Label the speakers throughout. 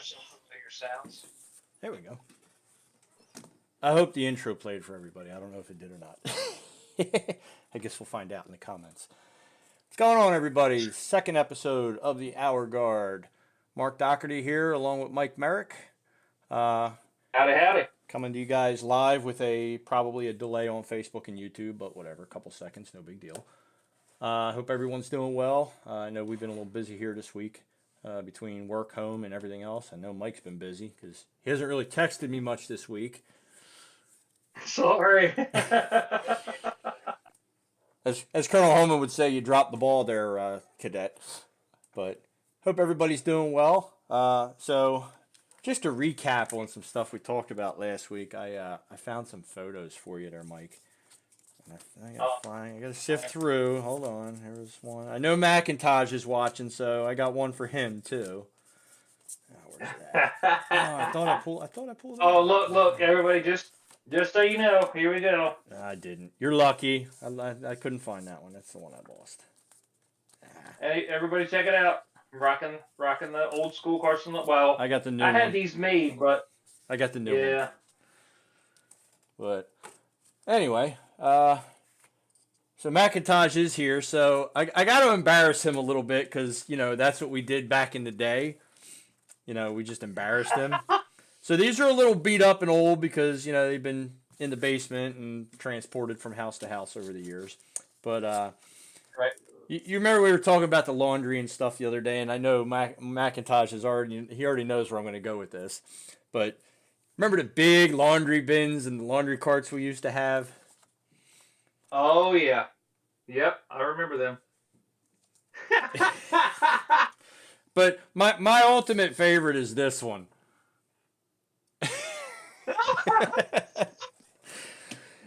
Speaker 1: some familiar sounds.
Speaker 2: There we go. I hope the intro played for everybody. I don't know if it did or not. I guess we'll find out in the comments. What's going on, everybody? Second episode of the Hour Guard. Mark Doherty here, along with Mike Merrick.
Speaker 1: Howdy, howdy.
Speaker 2: Coming to you guys live with probably a delay on Facebook and YouTube, but whatever, a couple seconds, no big deal. Hope everyone's doing well. I know we've been a little busy here this week between work, home, and everything else. I know Mike's been busy because he hasn't really texted me much this week.
Speaker 1: Sorry.
Speaker 2: As Colonel Holman would say, you dropped the ball there, cadet. But hope everybody's doing well. So just to recap on some stuff we talked about last week, I found some photos for you there, Mike. I gotta sift through. Hold on, there was one. I know Macintosh is watching, so I got one for him too. Oh, where's that? Oh, I thought I pulled.
Speaker 1: Oh, look, everybody, just so you know, here we go.
Speaker 2: I didn't. You're lucky. I couldn't find that one. That's the one I lost.
Speaker 1: Hey, everybody, check it out. I'm rocking the old school Carson. Well,
Speaker 2: I got the new.
Speaker 1: I had these made, but
Speaker 2: I got the new one.
Speaker 1: Yeah.
Speaker 2: But anyway, so Macintosh is here, so I got to embarrass him a little bit because, you know, that's what we did back in the day. You know, we just embarrassed him. So these are a little beat up and old because, you know, they've been in the basement and transported from house to house over the years. But
Speaker 1: right.
Speaker 2: You remember we were talking about the laundry and stuff the other day, and I know Macintosh already knows where I'm going to go with this. But remember the big laundry bins and the laundry carts we used to have?
Speaker 1: Oh, yeah. Yep, I remember them.
Speaker 2: But my ultimate favorite is this one.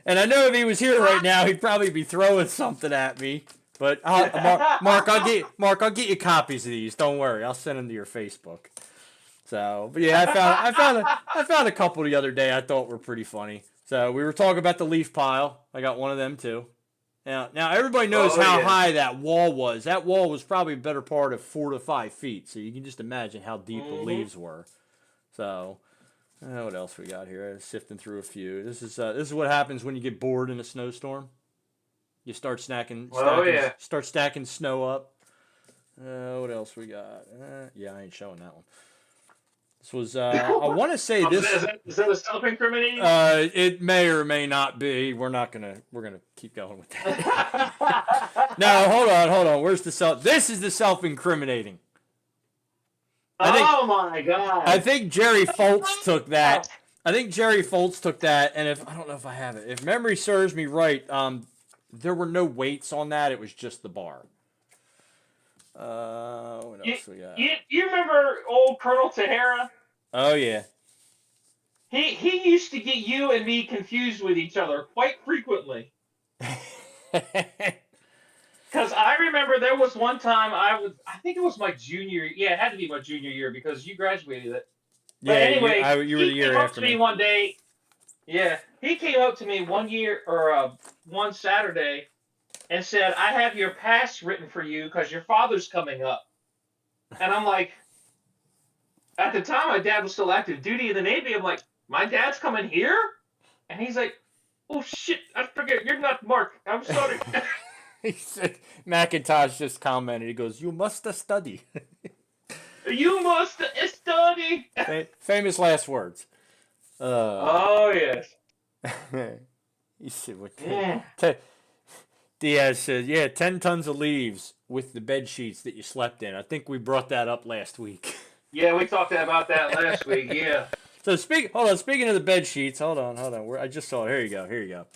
Speaker 2: And I know if he was here right now, he'd probably be throwing something at me. But Mark, I'll get you copies of these. Don't worry, I'll send them to your Facebook. So, but yeah, I found a couple the other day I thought were pretty funny. So we were talking about the leaf pile. I got one of them too. Now everybody knows how high that wall was. That wall was probably a better part of 4 to 5 feet. So you can just imagine how deep the leaves were. So, what else we got here? Sifting through a few. This is what happens when you get bored in a snowstorm. You start stacking snow up. What else we got? Yeah, I ain't showing that one. This was, I want to say this.
Speaker 1: Is that a self-incriminating?
Speaker 2: It may or may not be. We're gonna keep going with that. No, hold on. Where's the This is the self-incriminating.
Speaker 1: Oh my God!
Speaker 2: I think Jerry Foltz took that. And if I don't know if I have it. If memory serves me right, there were no weights on that. It was just the bar. What else we got?
Speaker 1: You remember old Colonel Tahara?
Speaker 2: Oh yeah.
Speaker 1: He used to get you and me confused with each other quite frequently. Because I remember there was one time I think it was my junior. Yeah, it had to be my junior year because you graduated it. But anyway,
Speaker 2: you were the year after me.
Speaker 1: He came up to me one day. Yeah, he came up to me one Saturday and said, "I have your pass written for you because your father's coming up." And I'm like, at the time, my dad was still active duty in the Navy. I'm like, my dad's coming here? And he's like, oh, shit, I forget. You're not Mark. I'm sorry.
Speaker 2: He said, Macintosh just commented. He goes, you must study.
Speaker 1: You must study.
Speaker 2: Famous last words.
Speaker 1: Oh, yes.
Speaker 2: He said, Diaz says, yeah, 10 tons of leaves with the bed sheets that you slept in. I think we brought that up last week.
Speaker 1: Yeah, we talked about that last week, yeah.
Speaker 2: So speaking of the bed sheets, hold on. I just saw it. Here you go.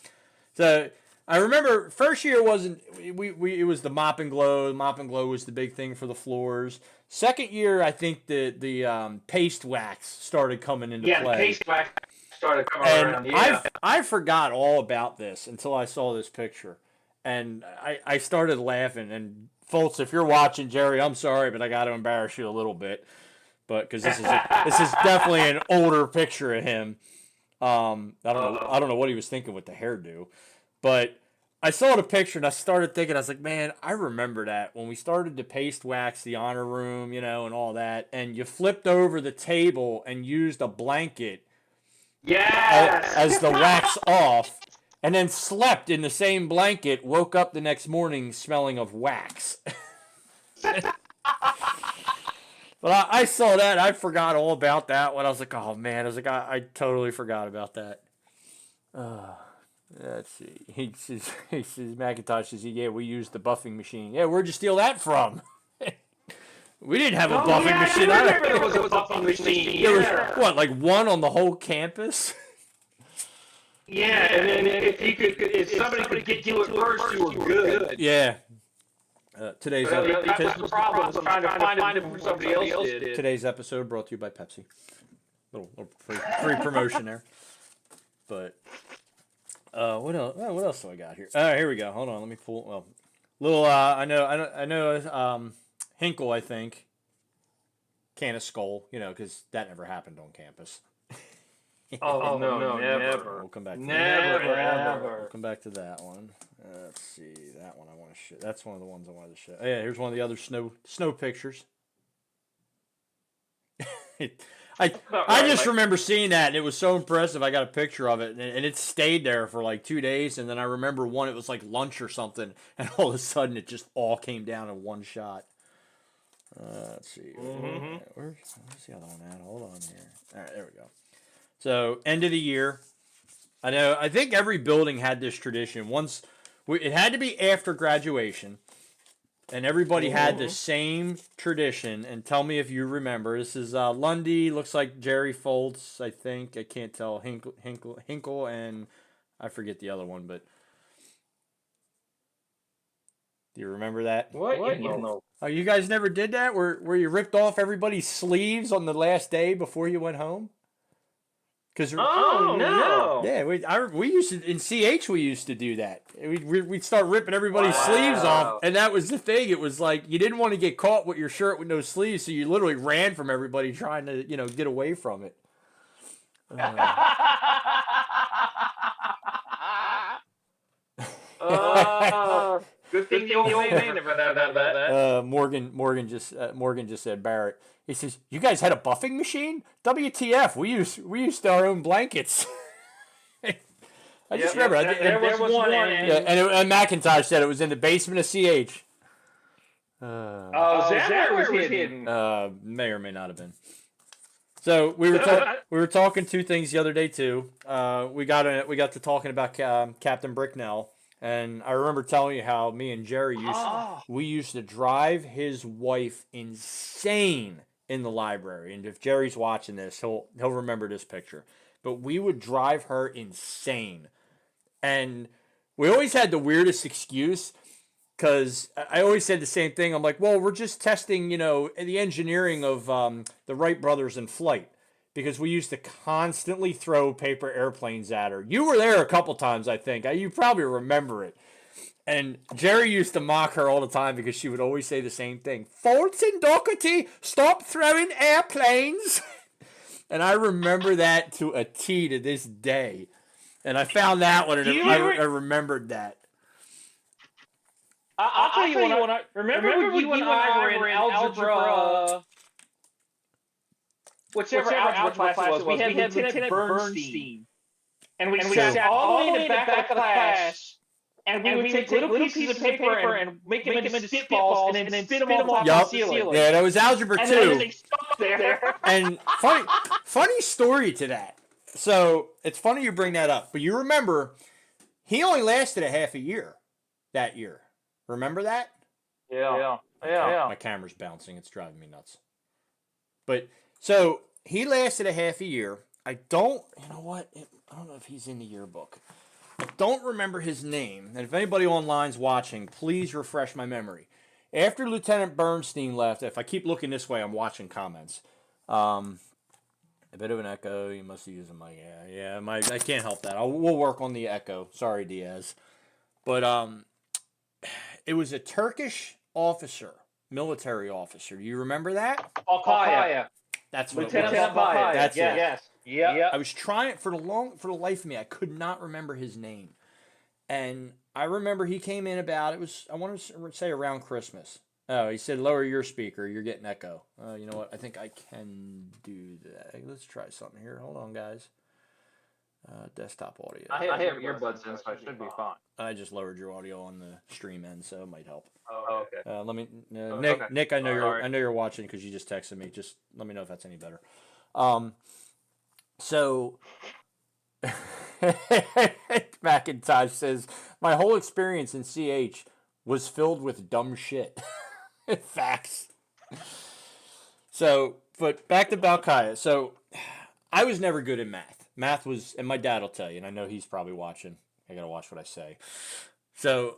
Speaker 2: So I remember first year it was the mop and glow. Mop and glow was the big thing for the floors. Second year, I think the paste wax started coming into play.
Speaker 1: Yeah, the paste wax started coming around, yeah.
Speaker 2: I forgot all about this until I saw this picture. And I started laughing. And folks, if you're watching, Jerry, I'm sorry, but I got to embarrass you a little bit. But because this is definitely an older picture of him. I don't know what he was thinking with the hairdo, but I saw the picture and I started thinking, I was like, man, I remember that when we started to paste wax the honor room, and all that, and you flipped over the table and used a blanket as the wax off, and then slept in the same blanket, woke up the next morning smelling of wax. But I saw that, I forgot all about that when I was like, oh man, I totally forgot about that. Let's see. He says, Macintosh says, yeah, we used the buffing machine. Yeah, where'd you steal that from? We didn't have a buffing machine.
Speaker 1: I remember there was a buffing machine.
Speaker 2: There was, what, like one on the whole campus?
Speaker 1: Yeah, and then if somebody could get to it first, you were good.
Speaker 2: Yeah. Today's
Speaker 1: that was the problem, was trying to find it before somebody else did.
Speaker 2: Today's episode brought to you by Pepsi. Little free promotion there. But what else? What else do I got here? Here we go. Hold on, let me pull. Well, little. I know. Hinkle, I think. Can of Skull, because that never happened on campus.
Speaker 1: Oh no, never.
Speaker 2: We'll come back to
Speaker 1: never,
Speaker 2: that.
Speaker 1: ever.
Speaker 2: We'll come back to that one. Let's see, that one I want to show. That's one of the ones I wanted to show. Oh, yeah, here's one of the other snow pictures. I just remember seeing that, and it was so impressive. I got a picture of it, and it stayed there for like 2 days, and then I remember one, it was like lunch or something, and all of a sudden it just all came down in one shot. Let's see.
Speaker 1: Mm-hmm.
Speaker 2: Where's the other one at? Hold on here. All right, there we go. So, end of the year. I think every building had this tradition. It had to be after graduation, and everybody had the same tradition. And tell me if you remember. This is Lundy. Looks like Jerry Foltz, I think. I can't tell. Hinkle, and I forget the other one. But do you remember that?
Speaker 1: What? No.
Speaker 2: Oh, you guys never did that? Where you ripped off everybody's sleeves on the last day before you went home?
Speaker 1: No.
Speaker 2: Yeah, we used to in CH. We used to do that. We'd start ripping everybody's sleeves off, and that was the thing. It was like you didn't want to get caught with your shirt with no sleeves, so you literally ran from everybody trying to get away from it.
Speaker 1: Good thing you only never that.
Speaker 2: Morgan just said, Barrett. He says, "You guys had a buffing machine? WTF? We used our own blankets." I just remember.
Speaker 1: There was one.
Speaker 2: And Macintosh said it was in the basement of CH.
Speaker 1: That was hidden.
Speaker 2: May or may not have been. So we were talking two things the other day too. We got to talking about Captain Bricknell. And I remember telling you how me and Jerry used to drive his wife insane in the library. And if Jerry's watching this, he'll remember this picture. But we would drive her insane. And we always had the weirdest excuse because I always said the same thing. I'm like, well, we're just testing, the engineering of the Wright brothers in flight. Because we used to constantly throw paper airplanes at her. You were there a couple times, I think. You probably remember it. And Jerry used to mock her all the time because she would always say the same thing. Foltz and Doherty, stop throwing airplanes. And I remember that to a T to this day. And I found that one, and I remembered that.
Speaker 1: I'll tell you what. Remember when you and I were in algebra... Whichever algebra class it was, we had Lieutenant Bernstein. And we sat all the way in the back of the class, and we would take little pieces of paper and make them into spitballs, and then spit them on top of the ceiling.
Speaker 2: Yeah, that was algebra 2.
Speaker 1: And then they stuck there.
Speaker 2: And funny story to that. So, it's funny you bring that up, but you remember, he only lasted a half a year that year. Remember that?
Speaker 1: Yeah.
Speaker 2: My camera's bouncing. It's driving me nuts. But... So, he lasted a half a year. I don't know if he's in the yearbook. I don't remember his name. And if anybody online's watching, please refresh my memory. After Lieutenant Bernstein left, if I keep looking this way, I'm watching comments. A bit of an echo. You must use a mic. Yeah. I can't help that. We'll work on the echo. Sorry, Diaz. But it was a Turkish officer, military officer. Do you remember that?
Speaker 1: Alkaya.
Speaker 2: That's what
Speaker 1: Lieutenant Alkaya.
Speaker 2: That's it.
Speaker 1: Yes. Yep.
Speaker 2: I was trying for the life of me. I could not remember his name, And I remember he came in I want to say around Christmas. Oh, he said, lower your speaker. You're getting echo. You know what? I think I can do that. Let's try something here. Hold on, guys. Desktop audio.
Speaker 3: I have earbuds in, so I should be fine.
Speaker 2: I just lowered your audio on the stream end, so it might help.
Speaker 3: Oh, okay.
Speaker 2: Let me,
Speaker 3: Okay.
Speaker 2: Nick. I know
Speaker 3: Sorry.
Speaker 2: I know you're watching because you just texted me. Just let me know if that's any better. So McIntosh says my whole experience in CH was filled with dumb shit. Facts. So, but back to Balkaya. So, I was never good in math. Math was, and my dad will tell you, and I know he's probably watching. I gotta watch what I say. So,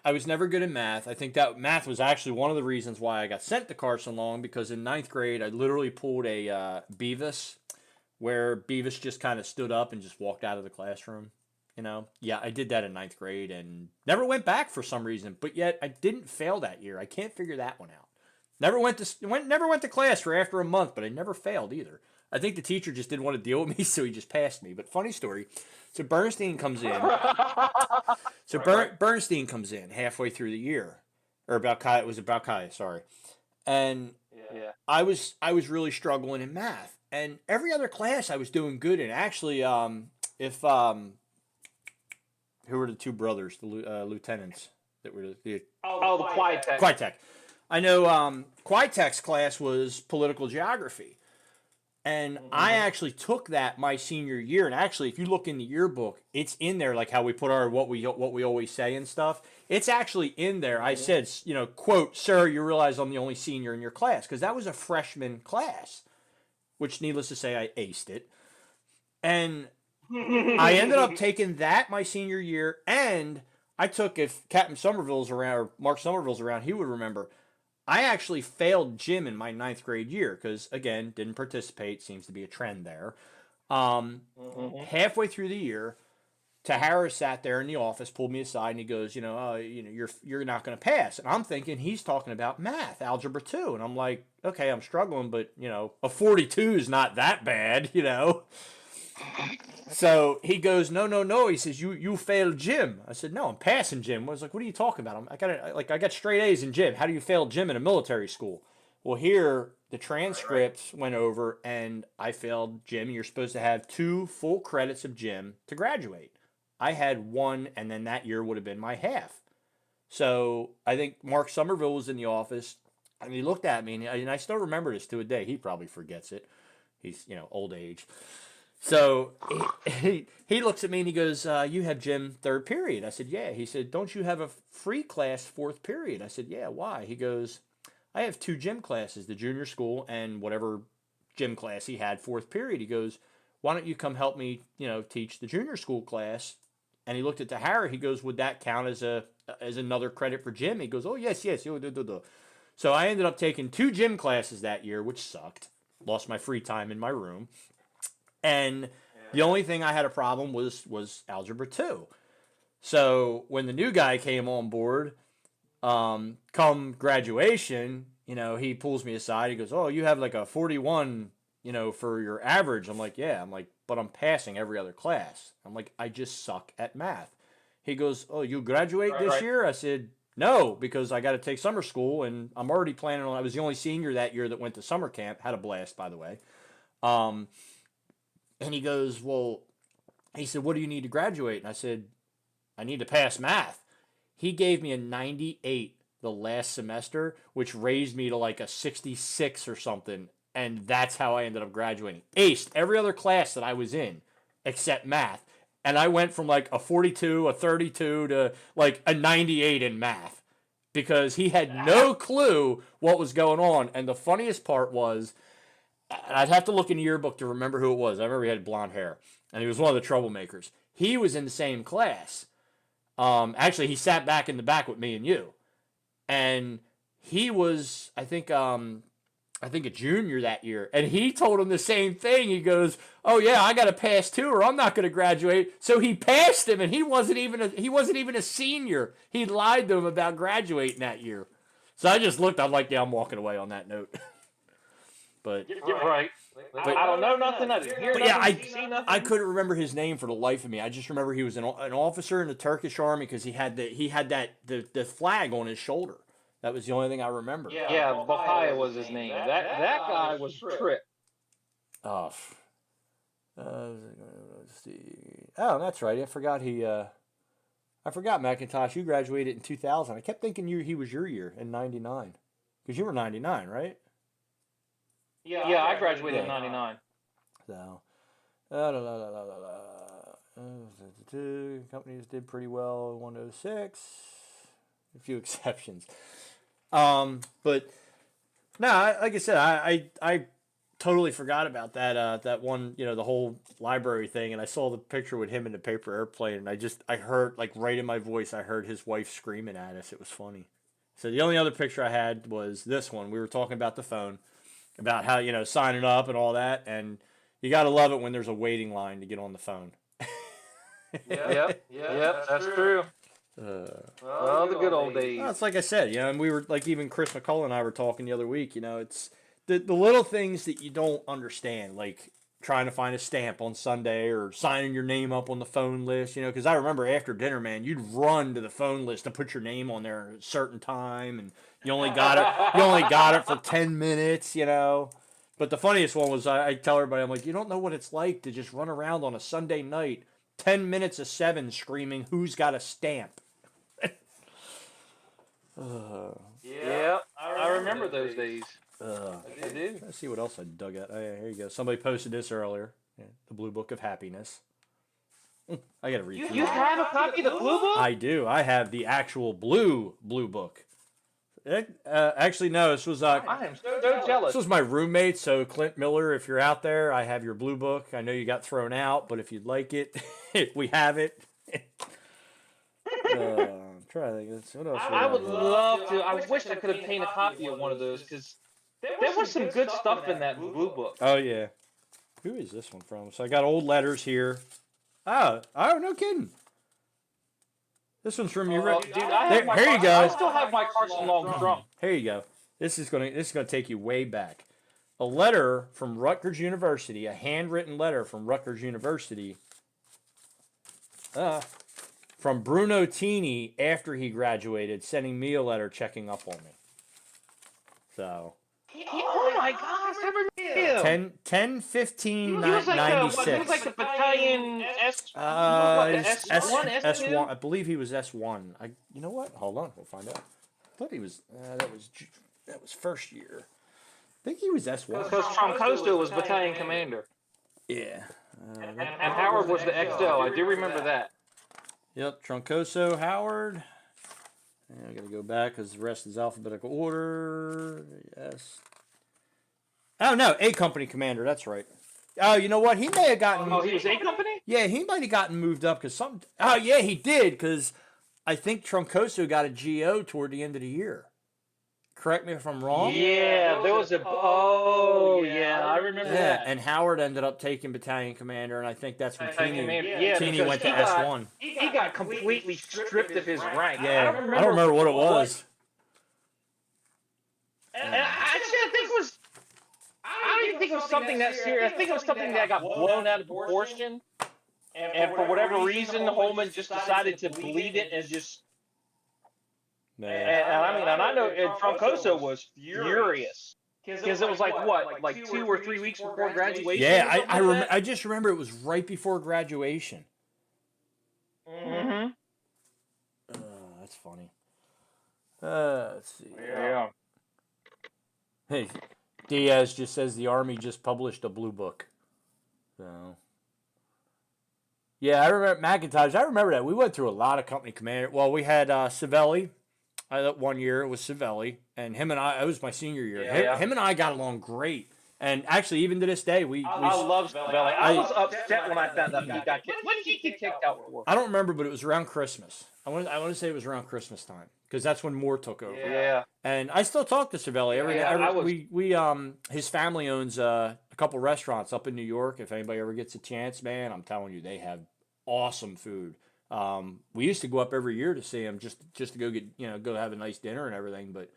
Speaker 2: I was never good in math. I think that math was actually one of the reasons why I got sent to Carson Long, because in 9th grade, I literally pulled a Beavis, where Beavis just kind of stood up and just walked out of the classroom. You know, yeah, I did that in 9th grade and never went back for some reason. But yet I didn't fail that year. I can't figure that one out. Never went to class for after a month, but I never failed either. I think the teacher just didn't want to deal with me, so he just passed me. But funny story. So Bernstein comes in. Bernstein comes in halfway through the year, or it was about Kaya, sorry, and
Speaker 3: Yeah.
Speaker 2: I was really struggling in math, and every other class I was doing good in. Actually, who were the two brothers, the lieutenants that were the
Speaker 3: The quiet tech.
Speaker 2: Quiet Tech. I know Quiet Tech's class was political geography. And I actually took that my senior year. And actually, if you look in the yearbook, it's in there, like how we put our what we always say and stuff. It's actually in there. I said, quote, "Sir, you realize I'm the only senior in your class," because that was a freshman class, which, needless to say, I aced it. And I ended up taking that my senior year, and I took, if Captain Somerville's around or Mark Somerville's around, he would remember. I actually failed gym in my 9th grade year because, again, didn't participate. Seems to be a trend there. Halfway through the year, Tahara sat there in the office, pulled me aside, and he goes, you're not going to pass. And I'm thinking he's talking about math, algebra 2. And I'm like, okay, I'm struggling, but, a 42 is not that bad, So he goes, no. He says, you failed gym. I said, no, I'm passing gym. I was like, what are you talking about? I got straight A's in gym. How do you fail gym in a military school? Well, here the transcripts went over, and I failed gym. You're supposed to have 2 full credits of gym to graduate. I had 1, and then that year would have been my half. So I think Mark Somerville was in the office, and he looked at me, and I still remember this to a day. He probably forgets it. He's, old age. So he looks at me and he goes, you have gym 3rd period. I said, yeah. He said, don't you have a free class 4th period? I said, yeah, why? He goes, I have 2 gym classes, the junior school and whatever gym class he had 4th period. He goes, why don't you come help me, teach the junior school class? And he looked at Tahara. He goes, would that count as another credit for gym? He goes, oh, yes. So I ended up taking 2 gym classes that year, which sucked. Lost my free time in my room. And the only thing I had a problem was algebra 2. So when the new guy came on board, come graduation, he pulls me aside. He goes, oh, you have like a 41, for your average. I'm like, yeah. I'm like, but I'm passing every other class. I'm like, I just suck at math. He goes, oh, you graduate this year? I said, no, because I got to take summer school, and I'm already planning on. I was the only senior that year that went to summer camp. Had a blast, by the way. And he goes, he said, what do you need to graduate? And I said, I need to pass math. He gave me a 98 the last semester, which raised me to like a 66 or something. And that's how I ended up graduating. Aced every other class that I was in except math. And I went from like a 42, a 32 to like a 98 in math because he had no clue what was going on. And the funniest part was, and I'd have to look in the yearbook to remember who it was. I remember he had blonde hair, and he was one of the troublemakers. He was in the same class. Actually, he sat back in the back with me and you, and he was, I think a junior that year, and he told him the same thing. He goes, "Oh yeah, I got to pass too, or I'm not going to graduate." So he passed him, and he wasn't even a senior. He lied to him about graduating that year. So I just looked. I'm like, yeah, I'm walking away on that note. But
Speaker 3: You're right. I don't know nothing. I didn't hear
Speaker 2: But
Speaker 3: nothing.
Speaker 2: yeah,
Speaker 3: See nothing.
Speaker 2: I couldn't remember his name for the life of me. I just remember he was an officer in the Turkish army because he had the flag on his shoulder. That was the only thing I remember.
Speaker 3: Yeah, Bokaya was his name. That guy was a trip.
Speaker 2: Oh, let's see. Oh, that's right. I forgot I forgot McIntosh. You graduated in 2000. I kept thinking he was your year in '99 because you were '99, right?
Speaker 3: Yeah, I graduated in '99.
Speaker 2: So, la, la, la, la, la, la. Companies did pretty well in 106. A few exceptions. But no, like I said, I totally forgot about that one, the whole library thing, and I saw the picture with him in the paper airplane, and I heard, like, right in my voice, I heard his wife screaming at us. It was funny. So the only other picture I had was this one. We were talking about the phone, about how, signing up and all that, and you got to love it when there's a waiting line to get on the phone.
Speaker 3: Yep, that's true. Well, the good old days.
Speaker 2: Well, it's like I said, and we were, like, even Chris McCullough and I were talking the other week, it's the little things that you don't understand, like trying to find a stamp on Sunday or signing your name up on the phone list, because I remember after dinner, man, you'd run to the phone list to put your name on there at a certain time, and you only got it for 10 minutes, But the funniest one was I tell everybody, I'm like, you don't know what it's like to just run around on a Sunday night, 10 minutes of 7 screaming, who's got a stamp?
Speaker 3: Yeah, I remember those days. I do.
Speaker 2: Let's see what else I dug at. Oh, yeah, here you go. Somebody posted this earlier. Yeah, the Blue Book of Happiness. I gotta read.
Speaker 3: You have a copy of the Blue Book?
Speaker 2: I do. I have the actual Blue Book. Actually, no. This was.
Speaker 3: I am so jealous.
Speaker 2: This was my roommate. So Clint Miller, if you're out there, I have your Blue Book. I know you got thrown out, but if you'd like it, we have it. I'm trying to think. What else?
Speaker 3: I would love to. I wish I could obtain a copy of one of those because there was some good stuff in that Blue Book.
Speaker 2: Oh yeah. Who is this one from? So I got old letters here. Oh, no kidding. This one's from you.
Speaker 3: Dude, here
Speaker 2: you go.
Speaker 3: I still have my Carson long drum.
Speaker 2: Here you go. This is gonna take you way back. A letter from Rutgers University, a handwritten letter from Rutgers University. From Bruno Tini after he graduated, sending me a letter checking up on me. So.
Speaker 3: Oh my gosh, I remember him.
Speaker 2: 10/15/96.
Speaker 3: He was like the battalion S.
Speaker 2: S1, S1. I believe he was S1. You know what? Hold on, we'll find out. I thought he was. That was first year. I think he was S1.
Speaker 3: Because Troncoso was battalion commander.
Speaker 2: Yeah.
Speaker 3: And Howard was the XL. I do remember that.
Speaker 2: Yep, Troncoso, Howard. And I got to go back because the rest is alphabetical order. Yes. Oh, no, A Company Commander. That's right. Oh, you know what? He may have gotten...
Speaker 3: Oh, he was A Company?
Speaker 2: Yeah, he might have gotten moved up because some... Oh, yeah, he did because I think Troncoso got a GO toward the end of the year. Correct me if I'm wrong.
Speaker 3: Yeah, there was a... Oh, yeah, I remember that.
Speaker 2: And Howard ended up taking Battalion Commander, and I think that's when Tini went to S1.
Speaker 3: He got completely stripped of his rank.
Speaker 2: Yeah, I don't remember what it was.
Speaker 3: And I think it was... I don't even think it was something that serious. I think it was something that got blown out of proportion. And for whatever reason, Holman just decided to bleed it and just... And I know Troncoso was furious. Because it was like, what, like 2 or 3 weeks before graduation?
Speaker 2: Yeah, I just remember it was right before graduation.
Speaker 3: Mm-hmm.
Speaker 2: That's funny. Let's see.
Speaker 3: Yeah.
Speaker 2: Hey, Diaz just says the Army just published a Blue Book. So... Yeah, I remember McIntosh. I remember that. We went through a lot of company commander. Well, we had Savelli. That 1 year it was Savelli, and him and I. It was my senior year. Him and I got along great, and actually, even to this day, I
Speaker 3: love Savelli. I was upset when I found out he got kicked. When did he get kicked out for?
Speaker 2: I don't remember, but it was around Christmas. I want to say it was around Christmas time because that's when Moore took over.
Speaker 3: Yeah.
Speaker 2: And I still talk to Savelli his family owns a couple restaurants up in New York. If anybody ever gets a chance, man, I'm telling you, they have awesome food. We used to go up every year to see him just to go get, go have a nice dinner and everything, but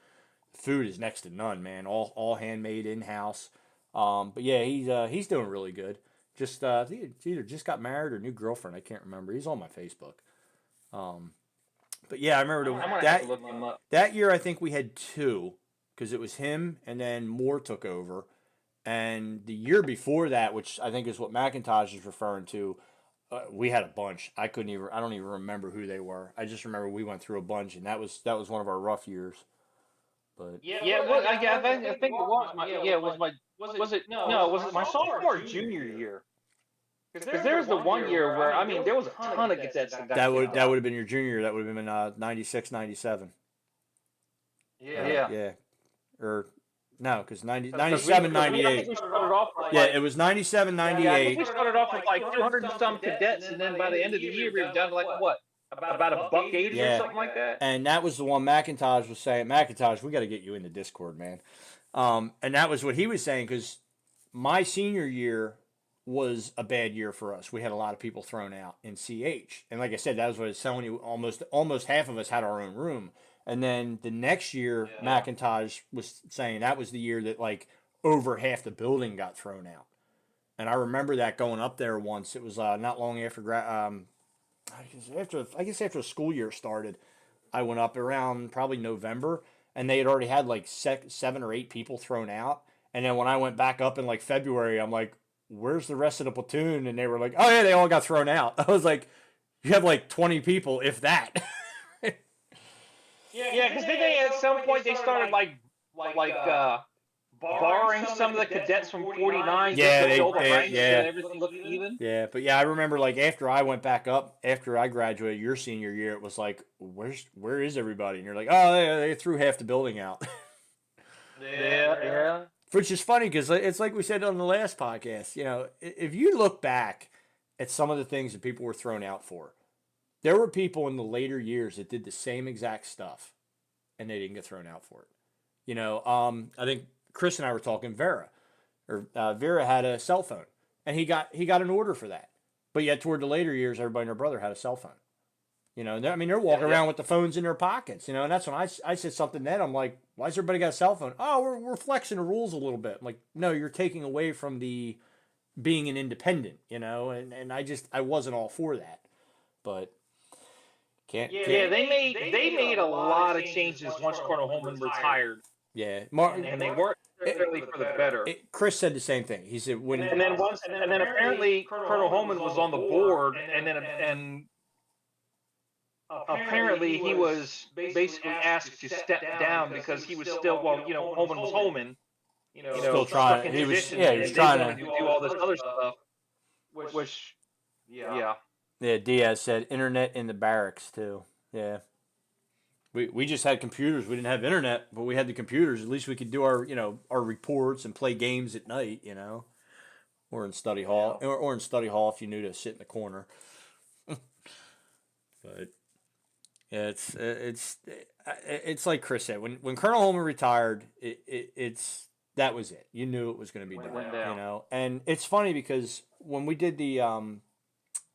Speaker 2: food is next to none, man. All handmade in-house. But yeah, he's doing really good. Just he either just got married or new girlfriend. I can't remember. He's on my Facebook. Um, but yeah, I remember
Speaker 3: I'm gonna have
Speaker 2: that
Speaker 3: to look him up.
Speaker 2: that year. I think we had two because it was him and then Moore took over. And the year before that, which I think is what McIntosh is referring to, we had a bunch. I don't even remember who they were. I just remember we went through a bunch, and that was one of our rough years. But
Speaker 3: Yeah, well, I think it was my yeah, it was my was it no, was it my sophomore or junior year? Because there was the one year where I mean there was a ton of cadets that got kicked
Speaker 2: that
Speaker 3: out.
Speaker 2: would have been your junior year. That would have been 96, 97.
Speaker 3: Yeah.
Speaker 2: Yeah. Or no, because 90,
Speaker 3: 'Cause
Speaker 2: 97,
Speaker 3: I
Speaker 2: 98.
Speaker 3: think we started off with
Speaker 2: Yeah,
Speaker 3: like
Speaker 2: it was 97,
Speaker 3: yeah, I think
Speaker 2: 98.
Speaker 3: we started off with like 200 and some cadets, and then by the end of the year we were down to like what about a buck 80 or
Speaker 2: Yeah.
Speaker 3: something like that.
Speaker 2: And that was the one McIntosh was saying. McIntosh, we got to get you in the Discord, man. And that was what he was saying because my senior year was a bad year for us. We had a lot of people thrown out in CH, and like I said, that was what I was telling you. Almost half of us had our own room. And then the next year, McIntosh was saying that was the year that like over half the building got thrown out. And I remember that going up there once. It was not long after I guess after the school year started. I went up around probably November, and they had already had like 7 or 8 people thrown out. And then when I went back up in like February, I'm like, "Where's the rest of the platoon?" And they were like, "Oh yeah, they all got thrown out." I was like, "You have like 20 people, if that."
Speaker 3: Yeah, because then they at some point they started barring some of the cadets from 49
Speaker 2: Yeah,
Speaker 3: just to
Speaker 2: they-
Speaker 3: fill the
Speaker 2: they-
Speaker 3: ranks
Speaker 2: yeah.
Speaker 3: and everything looked even.
Speaker 2: Yeah, but yeah, I remember like after I went back up after I graduated your senior year, it was like, where is everybody? And you're like, oh, they threw half the building out.
Speaker 3: Yeah.
Speaker 2: Which is funny because it's like we said on the last podcast. You know, if you look back at some of the things that people were thrown out for, there were people in the later years that did the same exact stuff, and they didn't get thrown out for it. You know, I think Chris and I were talking Vera, or Vera had a cell phone, and he got an order for that. But yet, toward the later years, everybody and their brother had a cell phone. You know, they're walking around with the phones in their pockets. You know, and that's when I said something. Then I'm like, why has everybody got a cell phone? Oh, we're flexing the rules a little bit. I'm like, no, you're taking away from the being an independent. You know, and I wasn't all for that, but.
Speaker 3: Yeah, they made a lot of changes once Colonel Holman retired.
Speaker 2: Yeah,
Speaker 3: And they weren't necessarily for the better.
Speaker 2: Chris said the same thing. He said when
Speaker 3: And then apparently Colonel Holman was on the board, and apparently he was basically asked to step down because he was still Holman was Holman.
Speaker 2: Still trying. He was trying to
Speaker 3: do all this other stuff, which yeah.
Speaker 2: Yeah, Diaz said internet in the barracks too. Yeah. We just had computers. We didn't have internet, but we had the computers. At least we could do our reports and play games at night, or in study hall, or in study hall if you knew to sit in the corner. But yeah, it's like Chris said. When Colonel Holman retired, that was it. You knew it was going to be done. And it's funny because when we did the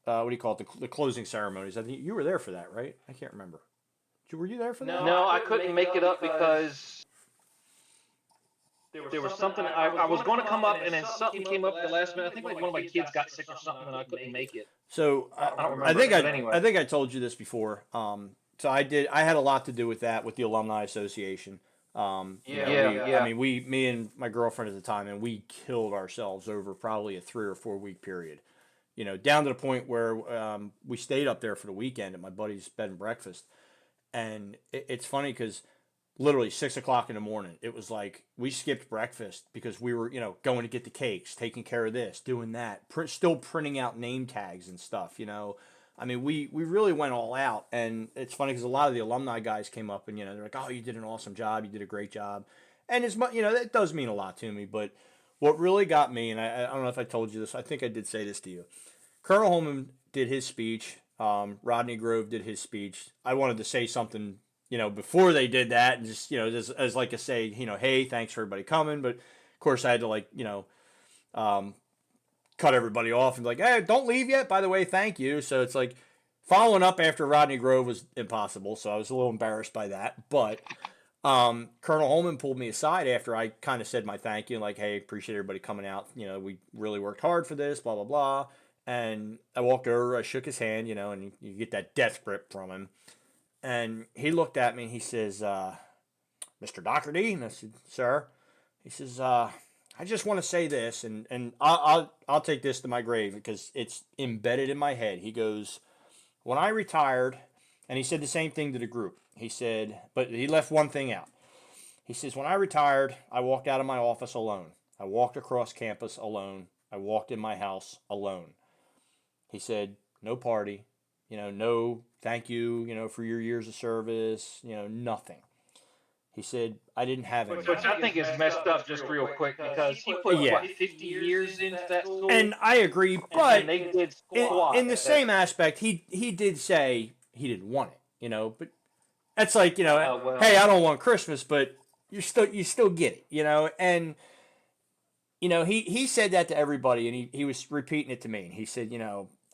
Speaker 2: what do you call it? The closing ceremonies. I think you were there for that, right? I can't remember. Were you there for that?
Speaker 3: No, I couldn't make it up because there was something. I was going to come up, and then something came up at the last minute. I think like one of my kids got sick or something, and I couldn't make it.
Speaker 2: So
Speaker 3: I don't remember.
Speaker 2: I think I told you this before. So I had a lot to do with that with the alumni association. I mean, me and my girlfriend at the time, and we killed ourselves over probably a 3 or 4 week period. Down to the point where we stayed up there for the weekend at my buddy's bed and breakfast. And it's funny because literally 6 o'clock in the morning, it was like we skipped breakfast because we were, going to get the cakes, taking care of this, doing that, still printing out name tags and stuff, I mean, we really went all out. And it's funny because a lot of the alumni guys came up and, they're like, oh, you did an awesome job. You did a great job. And as much, that does mean a lot to me. But what really got me, and I don't know if I told you this, I think I did say this to you. Colonel Holman did his speech. Rodney Grove did his speech. I wanted to say something, before they did that, and just, as like to say, hey, thanks for everybody coming. But of course, I had to cut everybody off and be like, hey, don't leave yet. By the way, thank you. So it's like following up after Rodney Grove was impossible. So I was a little embarrassed by that. But Colonel Holman pulled me aside after I kind of said my thank you, like, hey, appreciate everybody coming out. We really worked hard for this, blah, blah, blah. And I walked over, I shook his hand, and you get that death grip from him. And he looked at me and he says, Mr. Doherty? And I said, sir. He says, I just want to say this, and I'll take this to my grave because it's embedded in my head. He goes, when I retired, and he said the same thing to the group. He said, but he left one thing out. He says, when I retired, I walked out of my office alone. I walked across campus alone. I walked in my house alone. He said, no party, no thank you, for your years of service, nothing. He said, I didn't have any.
Speaker 3: Which I think is messed up, just real quick, because he put, what, 50 years into that school?
Speaker 2: And I agree, but
Speaker 3: and they did squat.
Speaker 2: In the same aspect, he did say he didn't want it, but that's like, hey, I don't want Christmas, but you still get it, and he said that to everybody, and he was repeating it to me, and he said,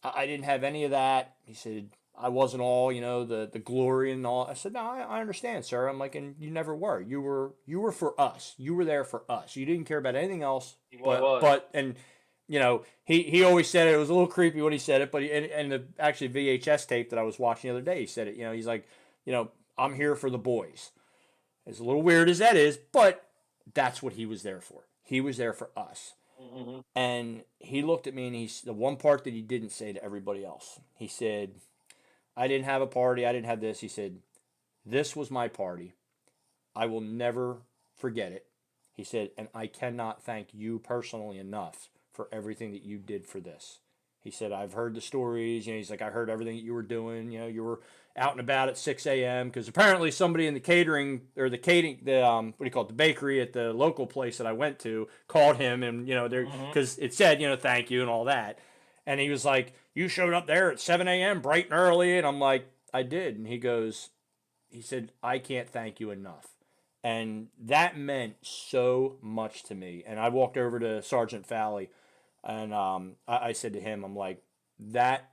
Speaker 2: I didn't have any of that. He said, I wasn't all, the glory and all. I said, no, I understand, sir. I'm like, and you never were. You were for us. You were there for us. You didn't care about anything else. But he always said it was a little creepy when he said it, but and the actually VHS tape that I was watching the other day, he said it. He's like, I'm here for the boys. As a little weird as that is, but that's what he was there for. He was there for us. Mm-hmm. And he looked at me, and the one part that he didn't say to everybody else, he said, I didn't have a party. I didn't have this. He said, this was my party. I will never forget it. He said, and I cannot thank you personally enough for everything that you did for this. He said, I've heard the stories. He's like, I heard everything that you were doing. You were out and about at 6 a.m. because apparently somebody in the catering or the the bakery at the local place that I went to called him, and because it said thank you and all that, and he was like, you showed up there at 7 a.m. bright and early, and I'm like, I did, and he said, I can't thank you enough, and that meant so much to me. And I walked over to Sergeant Fowley, and I said to him, I'm like, that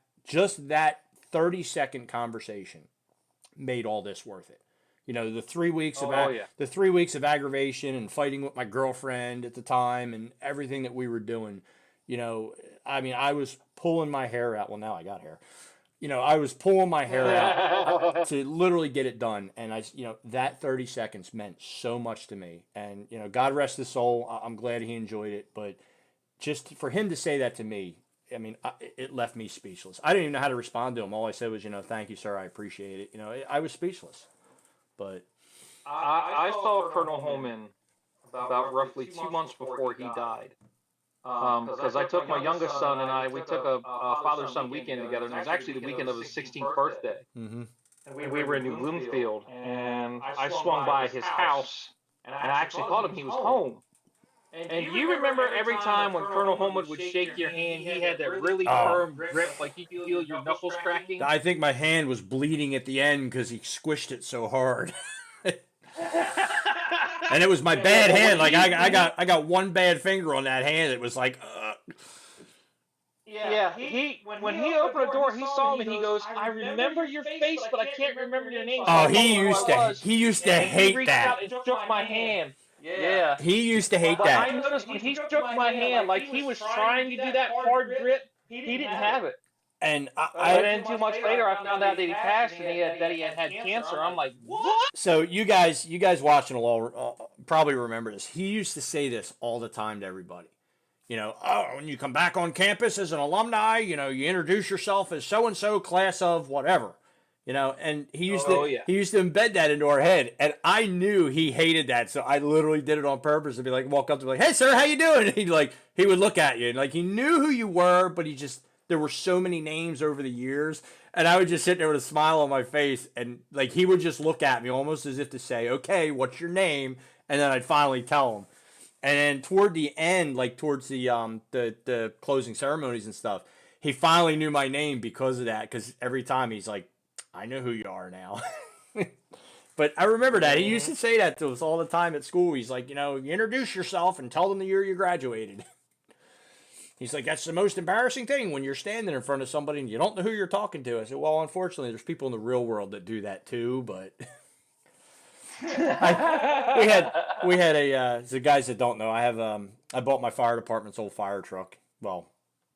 Speaker 2: 30-second conversation made all this worth it. The 3 weeks the 3 weeks of aggravation and fighting with my girlfriend at the time and everything that we were doing. I was pulling my hair out. Well, now I got hair. I was pulling my hair out to literally get it done. And that 30 seconds meant so much to me. And, God rest his soul. I'm glad he enjoyed it. But just for him to say that to me, it left me speechless. I didn't even know how to respond to him. All I said was, thank you, sir. I appreciate it. I was speechless. But
Speaker 3: I saw Colonel Holman about roughly 2 months before he died. Because I took my youngest son and we took a father-son weekend together, and it was actually the weekend of his 16th birthday. Mm-hmm. And we were in New Bloomfield, and I swung by his house, and I actually thought he was home. And you remember every time when Colonel Holman would shake your hand, he had that really firm grip, like you could feel your knuckles cracking?
Speaker 2: I think my hand was bleeding at the end because he squished it so hard. And it was my bad hand. Like I got one bad finger on that hand. It was like,
Speaker 3: Yeah. When he opened the door, he saw me and he goes, I remember your face, but I can't remember your name.
Speaker 2: Oh, he used to hate
Speaker 3: reached
Speaker 2: that.
Speaker 3: out and shook my hand. Yeah.
Speaker 2: He used to hate
Speaker 3: But
Speaker 2: that.
Speaker 3: I noticed when he shook my hand, like he was trying to do that hard grip, he didn't have it.
Speaker 2: And
Speaker 3: then 2 months later, I found out that he passed and he had cancer. I'm like, what?
Speaker 2: So you guys watching will all probably remember this. He used to say this all the time to everybody. When you come back on campus as an alumni, you introduce yourself as so-and-so class of whatever. And he used to embed that into our head, and I knew he hated that, so I literally did it on purpose to be like, walk up to him like, hey sir, how you doing? And he would look at you and he knew who you were, but there were so many names over the years, and I would just sit there with a smile on my face, and he would just look at me almost as if to say, okay, what's your name? And then I'd finally tell him. And then toward the end, towards the closing ceremonies and stuff, he finally knew my name because of that, because every time he's like, I know who you are now. But I remember that. He used to say that to us all the time at school. He's like, you introduce yourself and tell them the year you graduated. He's like, that's the most embarrassing thing when you're standing in front of somebody and you don't know who you're talking to. I said, well, unfortunately, there's people in the real world that do that too, but... we had the guys that don't know, I bought my fire department's old fire truck. Well,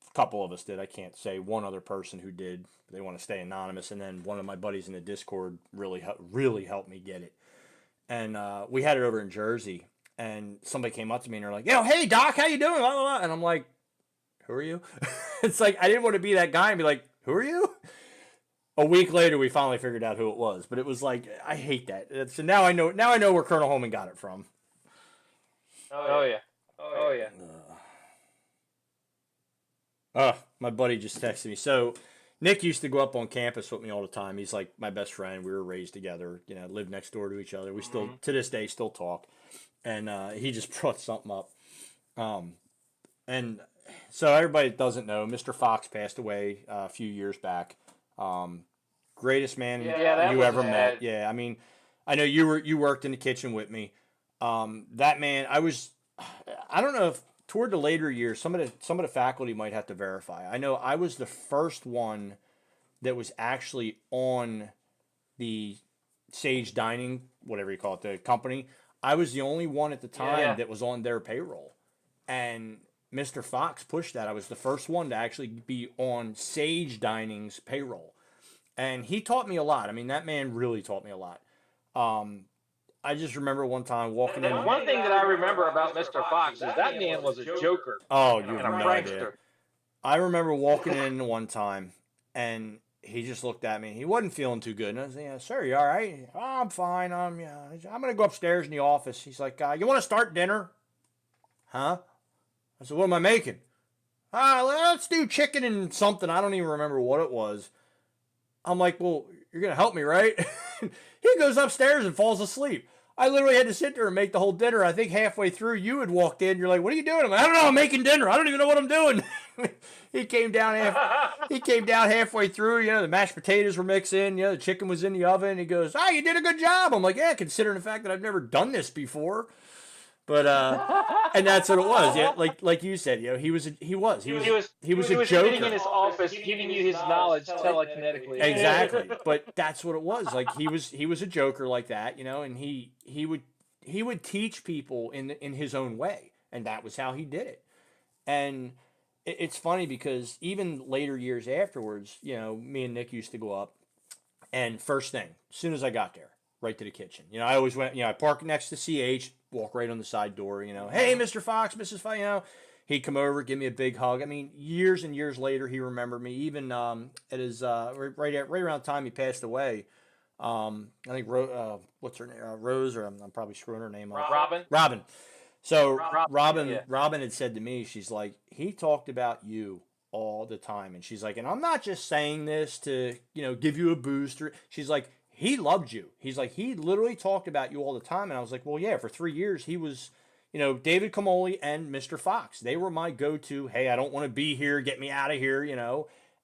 Speaker 2: a couple of us did. I can't say one other person who did. They want to stay anonymous. And then one of my buddies in the Discord really helped me get it. And we had it over in Jersey. And somebody came up to me and they're like, "Yo, hey Doc, how you doing?" Blah, blah, blah. And I'm like, "Who are you?" It's like I didn't want to be that guy and be like, "Who are you?" A week later, we finally figured out who it was. But it was like, I hate that. So now I know where Colonel Holman got it from.
Speaker 3: Oh yeah. Oh yeah.
Speaker 2: My buddy just texted me. So Nick used to go up on campus with me all the time. He's like my best friend. We were raised together, lived next door to each other. We still, to this day, still talk. And he just brought something up. And so everybody that doesn't know, Mr. Fox passed away a few years back. Greatest man you ever met. Yeah, I mean, I know you worked in the kitchen with me. That man, I don't know if toward the later years, some of the faculty might have to verify. I know I was the first one that was actually on the Sage Dining, whatever you call it, the company. I was the only one at the time that was on their payroll. And Mr. Fox pushed that. I was the first one to actually be on Sage Dining's payroll. And he taught me a lot. I mean, that man really taught me a lot. I just remember one time walking in.
Speaker 3: One thing that I remember about Mr. Fox is that man was a joker.
Speaker 2: Oh, you
Speaker 3: and
Speaker 2: have
Speaker 3: a
Speaker 2: no
Speaker 3: prankster.
Speaker 2: idea. I remember walking in one time, and he just looked at me. He wasn't feeling too good. And I said, "Yeah, sir, you all right?" "Oh, I'm fine. I'm going to go upstairs in the office." He's like, "You want to start dinner?" "Huh?" I said, "What am I making?" Let's do chicken and something. I don't even remember what it was. I'm like, "Well, you're going to help me, right?" He goes upstairs and falls asleep. I literally had to sit there and make the whole dinner. I think halfway through, you had walked in. You're like, "What are you doing?" I'm like, "I don't know. I'm making dinner. I don't even know what I'm doing." He came down halfway through. The mashed potatoes were mixing. The chicken was in the oven. He goes, "Oh, you did a good job." I'm like, "Yeah, considering the fact that I've never done this before." But and that's what it was. Yeah, like you said, he was a joker.
Speaker 3: Sitting in his office, giving you his knowledge telekinetically.
Speaker 2: Exactly. But that's what it was. Like he was a joker like that, and he would teach people in his own way, and that was how he did it. And it's funny because even later years afterwards, me and Nick used to go up, and first thing, as soon as I got there, right to the kitchen. I always went, I parked next to CH, walk right on the side door, "Hey, Mr. Fox, Mrs. Fox," he'd come over, give me a big hug. I mean, years and years later, he remembered me. Even at his right around the time he passed away, I think what's her name? Rose, or I'm probably screwing her name up. Robin. So Robin had said to me, she's like, "He talked about you all the time," and she's like, "And I'm not just saying this to give you a boost," or she's like, "He loved you." He's like, "He literally talked about you all the time." And I was like, "Well, yeah, for 3 years he was, David Camoli and Mr. Fox. They were my go-to. Hey, I don't want to be here. Get me out of here,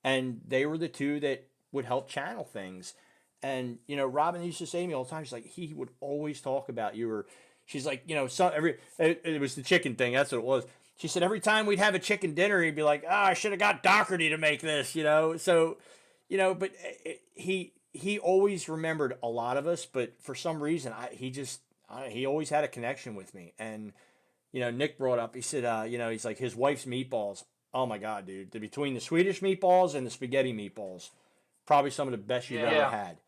Speaker 2: And they were the two that would help channel things. And Robin used to say to me all the time, she's like, he would always talk about you. Or she's like, it was the chicken thing. That's what it was. She said every time we'd have a chicken dinner, he'd be like, "I should have got Doherty to make this," So, but he always remembered a lot of us, but for some reason, he always had a connection with me. And, Nick brought up, he said, he's like, his wife's meatballs. Oh my God, dude. Between the Swedish meatballs and the spaghetti meatballs, probably some of the best you've ever had.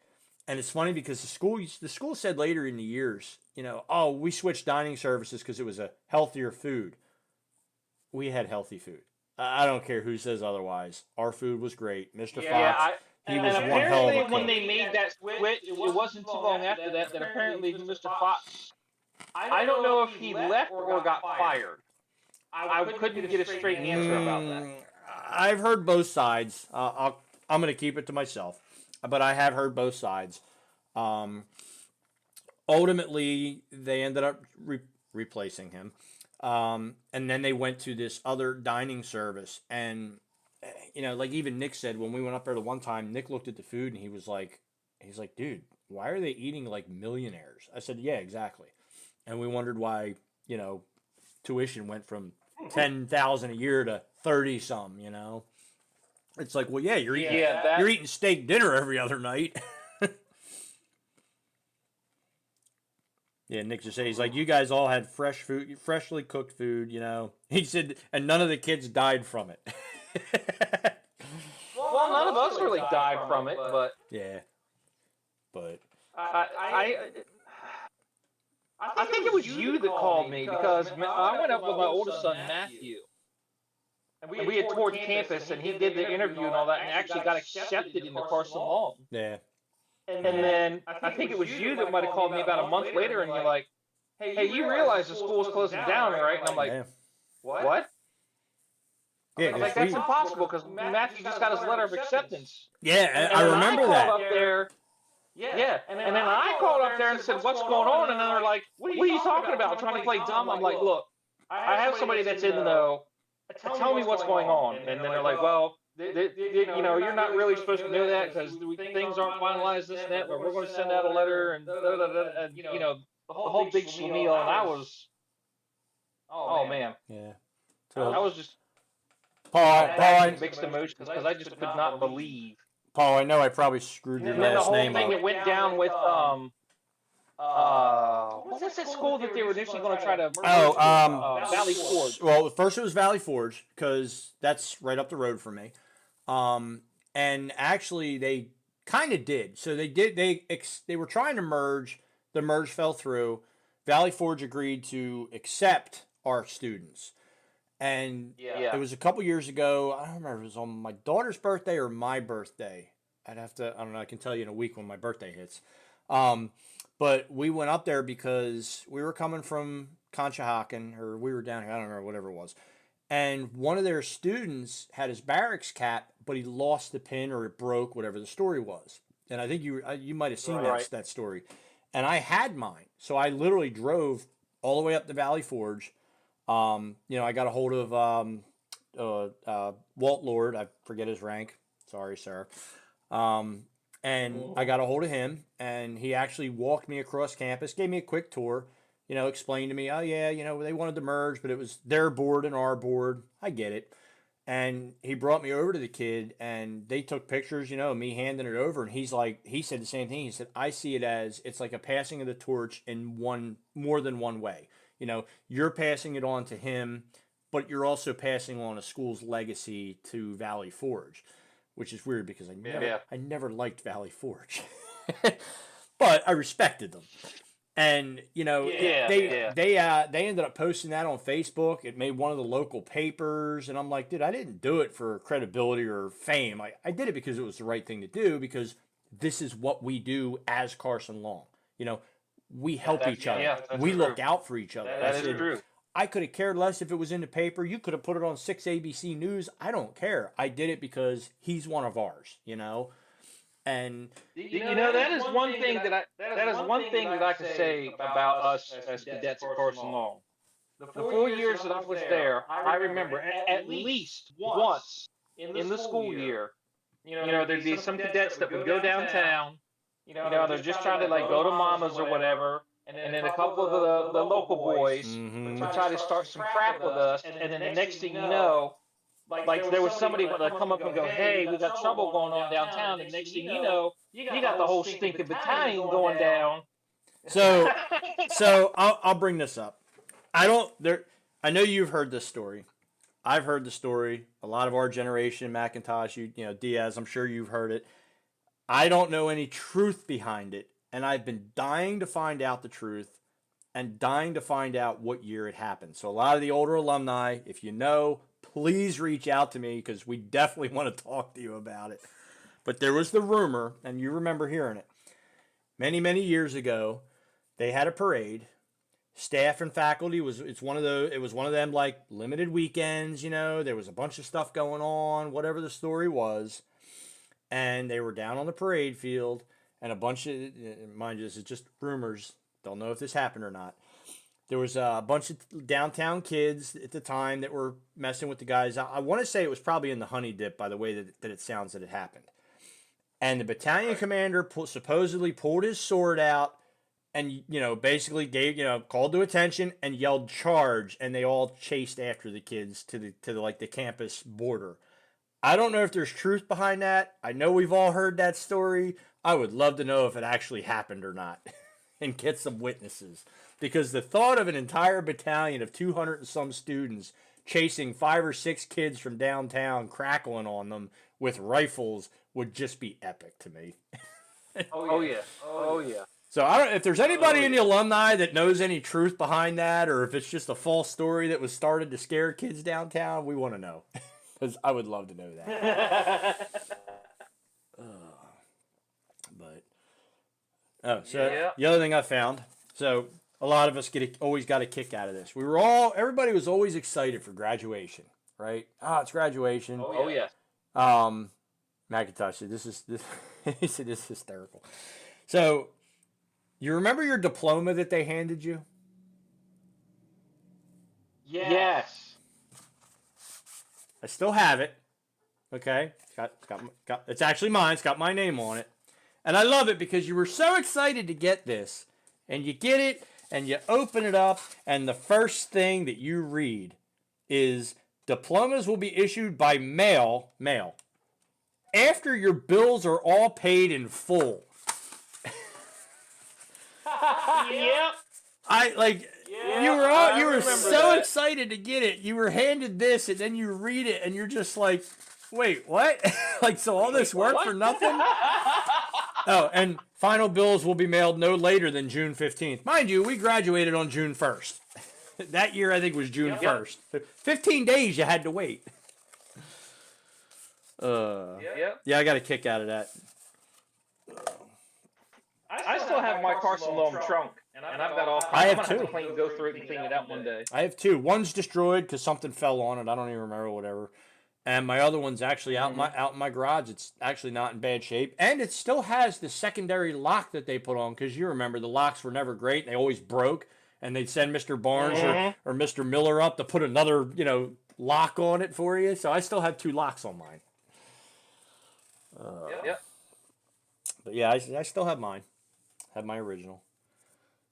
Speaker 2: And it's funny because the school said later in the years, "Oh, we switched dining services because it was a healthier food." We had healthy food. I don't care who says otherwise. Our food was great. Mr. Fox. He was one hell of a cook.
Speaker 3: When they made that switch, it wasn't too long after that apparently Mr. Fox, I don't know if he left or got fired. I couldn't get a straight answer about that.
Speaker 2: I've heard both sides. I'm going to keep it to myself, but I have heard both sides. Ultimately, they ended up replacing him, and then they went to this other dining service. And like even Nick said, when we went up there the one time, Nick looked at the food and he's like, "Dude, why are they eating like millionaires?" I said, "Yeah, exactly." And we wondered why, tuition went from 10,000 a year to 30 some, It's like, well, yeah, you're eating steak dinner every other night. Yeah, Nick just said he's like, you guys all had fresh food, freshly cooked food. He said, and none of the kids died from it.
Speaker 3: Well, none of us really died from it, but
Speaker 2: Yeah, but
Speaker 3: I, I, I think it was you that called me because I went up with my oldest son Matthew, and we had toured campus, and he did the interview and all that, and actually got accepted into Carson Long.
Speaker 2: yeah,
Speaker 3: And then I think it was you that might have called me about a month later, and you're like, "Hey, you realize the school's closing down, right?" And I'm like,
Speaker 2: yeah,
Speaker 3: "What?"
Speaker 2: yeah.
Speaker 3: I was like, "That's impossible because Matthew just got his letter of acceptance."
Speaker 2: Yeah,
Speaker 3: And
Speaker 2: I
Speaker 3: then
Speaker 2: remember
Speaker 3: I called
Speaker 2: that.
Speaker 3: up there. Yeah, and then I called up there and said, "What's going on?" And then they're like, "What are you talking about? Trying to play dumb?" I'm like, "Look, I have somebody that's in the know. Tell me what's going on." And then they're like, "Well, you're not really supposed to know that because things aren't finalized, this and that. But we're going to send out a letter and and the whole big spiel." And I was, oh man,
Speaker 2: Yeah.
Speaker 3: I
Speaker 2: So
Speaker 3: was just
Speaker 2: Paul,
Speaker 3: mixed emotions because I just could not believe.
Speaker 2: I know I probably screwed your
Speaker 3: And then the
Speaker 2: last
Speaker 3: whole
Speaker 2: name
Speaker 3: thing
Speaker 2: up.
Speaker 3: that went down with what was that school that they were initially going to try to merge with? Valley Forge.
Speaker 2: Well, first it was Valley Forge because that's right up the road from me. And actually they kind of did. So they did. They were trying to merge. The merge fell through. Valley Forge agreed to accept our students. And it was a couple years ago. I don't remember if it was on my daughter's birthday or my birthday. I'd have to, I don't know, I can tell you in a week when my birthday hits. But we went up there because we were coming from Conshohocken, or we were down here, I don't remember, whatever it was. And one of their students had his barracks cap, but he lost the pin or it broke, whatever the story was. And I think you might have seen that story. And I had mine. So I literally drove all the way up to Valley Forge. I got a hold of Walt Lord. I forget his rank. Sorry, sir. And I got a hold of him, and he actually walked me across campus, gave me a quick tour, explained to me, oh, yeah, they wanted to merge, but it was their board and our board. I get it. And he brought me over to the kid, and they took pictures, me handing it over. And he said the same thing. He said, I see it as it's like a passing of the torch in more than one way. You're passing it on to him, but you're also passing on a school's legacy to Valley Forge, which is weird because I never liked Valley Forge, but I respected them. And they ended up posting that on Facebook. It made one of the local papers, and I'm like, dude, I didn't do it for credibility or fame. I did it because it was the right thing to do, because this is what we do as Carson Long. We help each other. We look out for each other.
Speaker 3: That is true.
Speaker 2: I could have cared less if it was in the paper. You could have put it on 6 ABC News. I don't care. I did it because he's one of ours, And
Speaker 3: that is one thing that I can say about us as cadets at Carson Long. The 4 years that I was there, I remember at least once in the school year, there'd be some cadets that would go downtown. They're just trying to go to Mama's or whatever. And then a couple of the local boys would try to start some crap with us. And then the next thing you know, there was somebody that would come up and go, hey, we got trouble going on downtown. And next thing you know, you got the whole stinking battalion going down.
Speaker 2: So I'll bring this up. I know you've heard this story. I've heard the story. A lot of our generation, McIntosh, Diaz, I'm sure you've heard it. I don't know any truth behind it. And I've been dying to find out the truth and dying to find out what year it happened. So a lot of the older alumni, if you know, please reach out to me, because we definitely want to talk to you about it. But there was the rumor, and you remember hearing it. Many, many years ago, they had a parade. Staff and faculty it was one of them like limited weekends, there was a bunch of stuff going on, whatever the story was. And they were down on the parade field. And a bunch of, mind you, this is just rumors. Don't know if this happened or not. There was a bunch of downtown kids at the time that were messing with the guys. I want to say it was probably in the Honey Dip by the way that it sounds that it happened. And the battalion commander supposedly pulled his sword out and, basically gave, called to attention and yelled charge. And they all chased after the kids to the campus border. I don't know if there's truth behind that. I know we've all heard that story. I would love to know if it actually happened or not. and get some witnesses. Because the thought of an entire battalion of 200 and some students chasing 5 or 6 kids from downtown, crackling on them with rifles would just be epic to me.
Speaker 3: Oh yeah. Oh yeah.
Speaker 2: So I don't. If there's anybody in the alumni that knows any truth behind that, or if it's just a false story that was started to scare kids downtown, we want to know, because I would love to know that. The other thing I found. So a lot of us always got a kick out of this. Everybody was always excited for graduation, right? It's graduation.
Speaker 3: Oh yeah.
Speaker 2: McIntosh said he said this is hysterical. So. You remember your diploma that they handed you?
Speaker 3: Yes.
Speaker 2: I still have it. Okay, it's actually mine. It's got my name on it, and I love it because you were so excited to get this, and you get it, and you open it up, and the first thing that you read is diplomas will be issued by mail after your bills are all paid in full.
Speaker 1: Yep.
Speaker 2: You were so excited to get it. You were handed this, and then you read it, and you're just like, wait, what? So all this work for nothing? Oh, and final bills will be mailed no later than June 15th. Mind you, we graduated on June 1st. That year, I think, was June 1st. 15 days you had to wait. Yeah, I got a kick out of that.
Speaker 3: I still have my Carson trunk, and I've got all.
Speaker 2: I have
Speaker 3: I'm
Speaker 2: two.
Speaker 3: gonna go through it and clean it out one day.
Speaker 2: I have 2. One's destroyed because something fell on it. I don't even remember, whatever. And my other one's actually out in my garage. It's actually not in bad shape, and it still has the secondary lock that they put on. Because you remember the locks were never great; they always broke, and they'd send Mr. Barnes or Mr. Miller up to put another lock on it for you. So I still have 2 locks on mine. But yeah, I still have mine. Have my original.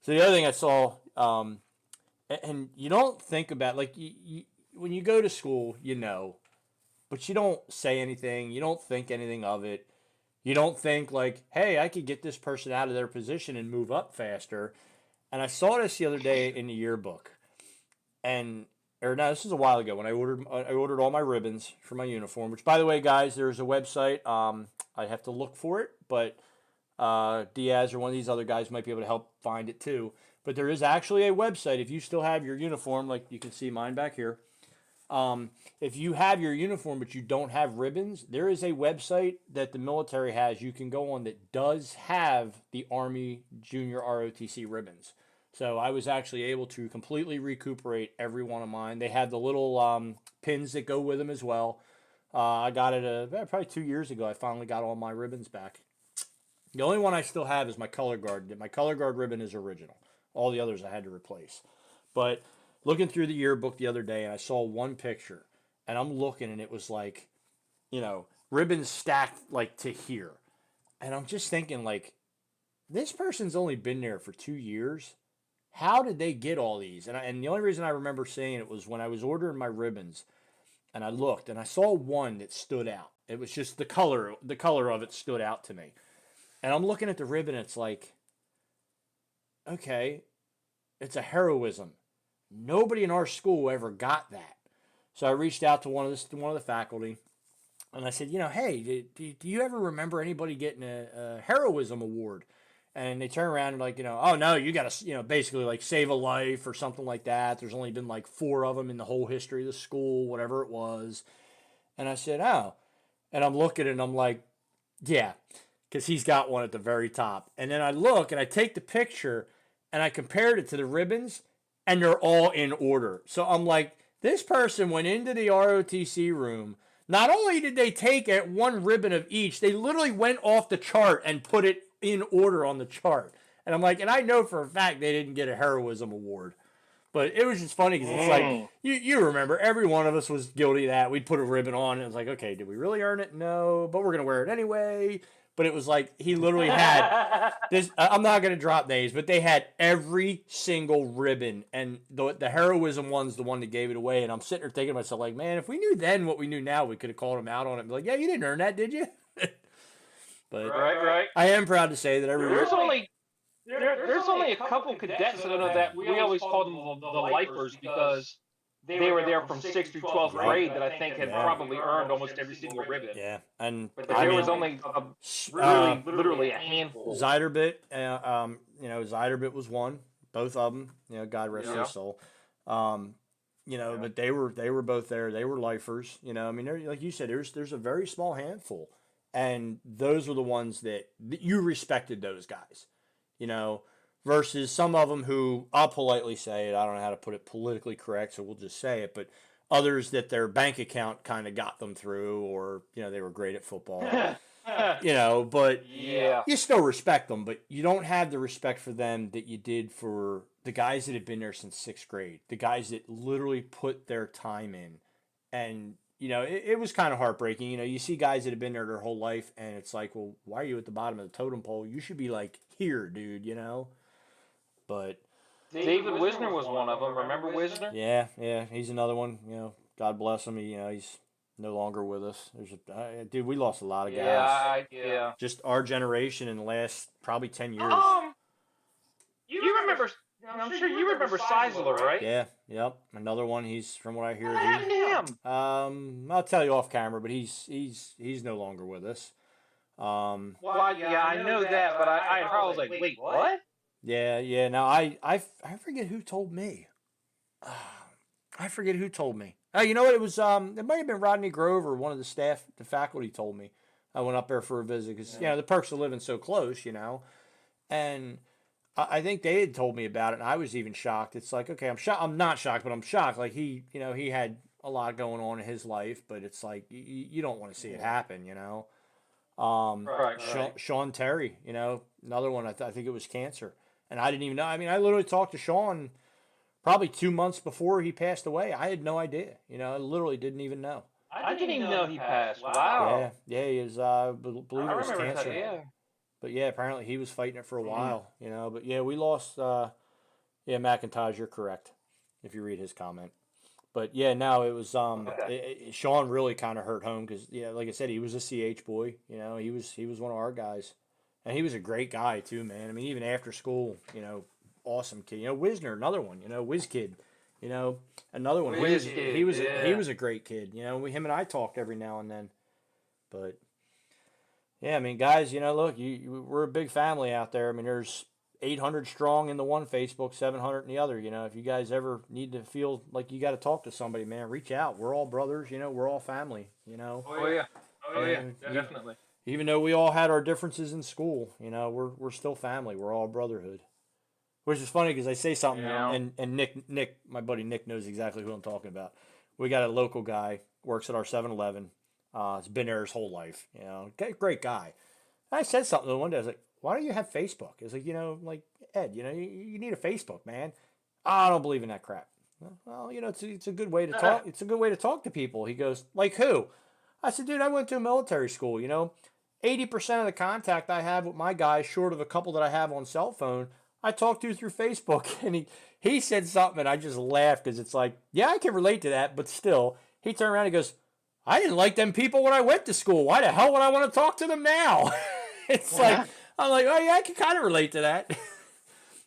Speaker 2: So the other thing I saw, and you don't think about, when you go to school, but you don't say anything. You don't think anything of it. You don't think hey, I could get this person out of their position and move up faster. And I saw this the other day in the yearbook. This was a while ago when I ordered all my ribbons for my uniform, which, by the way, guys, there's a website. I have to look for it, but Diaz or one of these other guys might be able to help find it too. But there is actually a website. If you still have your uniform, like you can see mine back here, if you have your uniform but you don't have ribbons, there is a website that the military has you can go on that does have the Army Junior ROTC ribbons. So I was actually able to completely recuperate every one of mine. They had the little pins that go with them as well. I got it probably 2 years ago. I finally got all my ribbons back. The only one I still have is my color guard. My color guard ribbon is original. All the others I had to replace. But looking through the yearbook the other day, and I saw one picture, and I'm looking, and it was ribbons stacked to here. And I'm just thinking, this person's only been there for 2 years. How did they get all these? And the only reason I remember seeing it was when I was ordering my ribbons, and I looked, and I saw one that stood out. It was just the color of it stood out to me. And I'm looking at the ribbon, it's okay, it's a heroism. Nobody in our school ever got that. So I reached out to one of the faculty, and I said, hey, do you ever remember anybody getting a heroism award? And they turn around and oh no, you got to, basically save a life or something like that. There's only been 4 of them in the whole history of the school, whatever it was. And I said, oh. And I'm looking and I'm like, yeah. Because he's got one at the very top. And then I look and I take the picture and I compared it to the ribbons and they're all in order. So I'm like, this person went into the ROTC room. Not only did they take one ribbon of each, they literally went off the chart and put it in order on the chart. And I'm like, and I know for a fact they didn't get a heroism award. But it was just funny because it's you remember, every one of us was guilty of that. We'd put a ribbon on and it was okay, did we really earn it? No, but we're going to wear it anyway. But it was he literally had this. I'm not going to drop names, but they had every single ribbon. And the heroism one's the one that gave it away. And I'm sitting there thinking to myself, man, if we knew then what we knew now, we could have called him out on it and be yeah, you didn't earn that, did you? But
Speaker 3: right.
Speaker 2: I am proud to say that
Speaker 3: There's was only a couple cadets that I know that we always called them the lifers because they were there from 6th through 12th grade that I think had probably earned almost every single ribbon.
Speaker 2: Yeah, and
Speaker 3: But there was only really, literally a handful.
Speaker 2: Zeiderbit, Zeiderbit was one. Both of them, God rest their soul. But they were both there. They were lifers. I mean, like you said, there's a very small handful, and those were the ones that you respected those guys. Versus some of them who, I'll politely say it, I don't know how to put it politically correct, so we'll just say it, but others that their bank account kind of got them through, or, they were great at football. But you still respect them, but you don't have the respect for them that you did for the guys that had been there since 6th grade, the guys that literally put their time in. And, it was kind of heartbreaking. You see guys that have been there their whole life, and it's like, well, why are you at the bottom of the totem pole? You should be like here, dude, But
Speaker 3: David Wisner was one of them. Remember Wisner?
Speaker 2: Yeah, he's another one. God bless him. He's no longer with us. Dude, we lost a lot of guys.
Speaker 3: Yeah.
Speaker 2: Just our generation in the last probably 10 years.
Speaker 3: You remember? I'm sure you remember Seisler, right?
Speaker 2: Yeah. Yep. Another one. He's, from what I hear,
Speaker 3: What happened to him?
Speaker 2: I'll tell you off camera, but he's no longer with us.
Speaker 3: Well, yeah, I know that, but I was like, wait, what?
Speaker 2: Yeah. Now I forget who told me. I forget who told me. Oh, you know what? It was it might have been Rodney Grove or one of the faculty told me. I went up there for a visit because the perks of living so close, and I think they had told me about it, and I was even shocked. It's like, okay, I'm shocked. I'm not shocked, but I'm shocked. Like he had a lot going on in his life, but it's like you don't want to see it happen,
Speaker 3: Right.
Speaker 2: Sean Terry, another one. I think it was cancer. And I didn't even know. I mean, I literally talked to Sean probably 2 months before he passed away. I had no idea. I literally didn't even know.
Speaker 3: I didn't even know he passed. Wow.
Speaker 2: Yeah, he is. Believe it was cancer.
Speaker 3: Yeah.
Speaker 2: But yeah, apparently he was fighting it for a while. But yeah, we lost. McIntosh, you're correct, if you read his comment. But yeah, no, it was. Sean really kind of hurt home because like I said, he was a CH boy. He was one of our guys. And he was a great guy too, man. I mean, even after school, awesome kid. Wisner, another one. Whiz kid. Another one. He was a great kid. Him and I talked every now and then. But yeah, I mean, guys, look, we're a big family out there. I mean, there's 800 strong in the one Facebook, 700 in the other. If you guys ever need to feel like you got to talk to somebody, man, reach out. We're all brothers. We're all family.
Speaker 3: Oh yeah, definitely.
Speaker 2: Even though we all had our differences in school, we're still family. We're all brotherhood. Which is funny because I say something, and Nick, my buddy Nick knows exactly who I'm talking about. We got a local guy, works at our 7-Eleven. Has been there his whole life. Great guy. And I said something to him one day. I was like, why don't you have Facebook? It's like, like, Ed, you need a Facebook, man. I don't believe in that crap. Well, it's a good way to talk. It's a good way to talk to people. He goes, like who? I said, dude, I went to a military school, 80% of the contact I have with my guys, short of a couple that I have on cell phone, I talk to through Facebook. And he said something, and I just laughed because it's like, yeah, I can relate to that, but still, he turned around and goes, I didn't like them people when I went to school. Why the hell would I want to talk to them now? It's like, I'm like, oh yeah, I can kind of relate to that.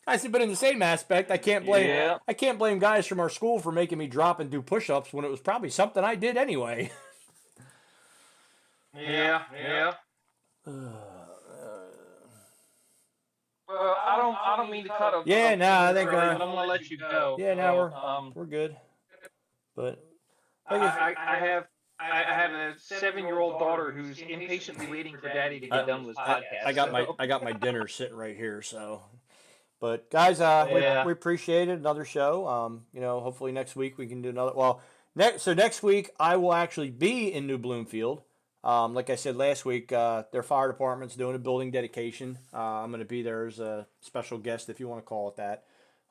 Speaker 2: I said, but in the same aspect, I can't blame guys from our school for making me drop and do push-ups when it was probably something I did anyway.
Speaker 3: Yeah. Well, I don't mean to cut a.
Speaker 2: Yeah, no, I think
Speaker 3: I'm gonna let you go.
Speaker 2: Yeah, no, we're good. But
Speaker 3: I have a 7-year-old daughter who's impatiently waiting for Daddy to get done with his podcast.
Speaker 2: I got my dinner sitting right here. So, but guys, we appreciate it. Another show. Hopefully next week we can do another. Well, next week I will actually be in New Bloomfield. Like I said last week, their fire department's doing a building dedication. I'm going to be there as a special guest, if you want to call it that.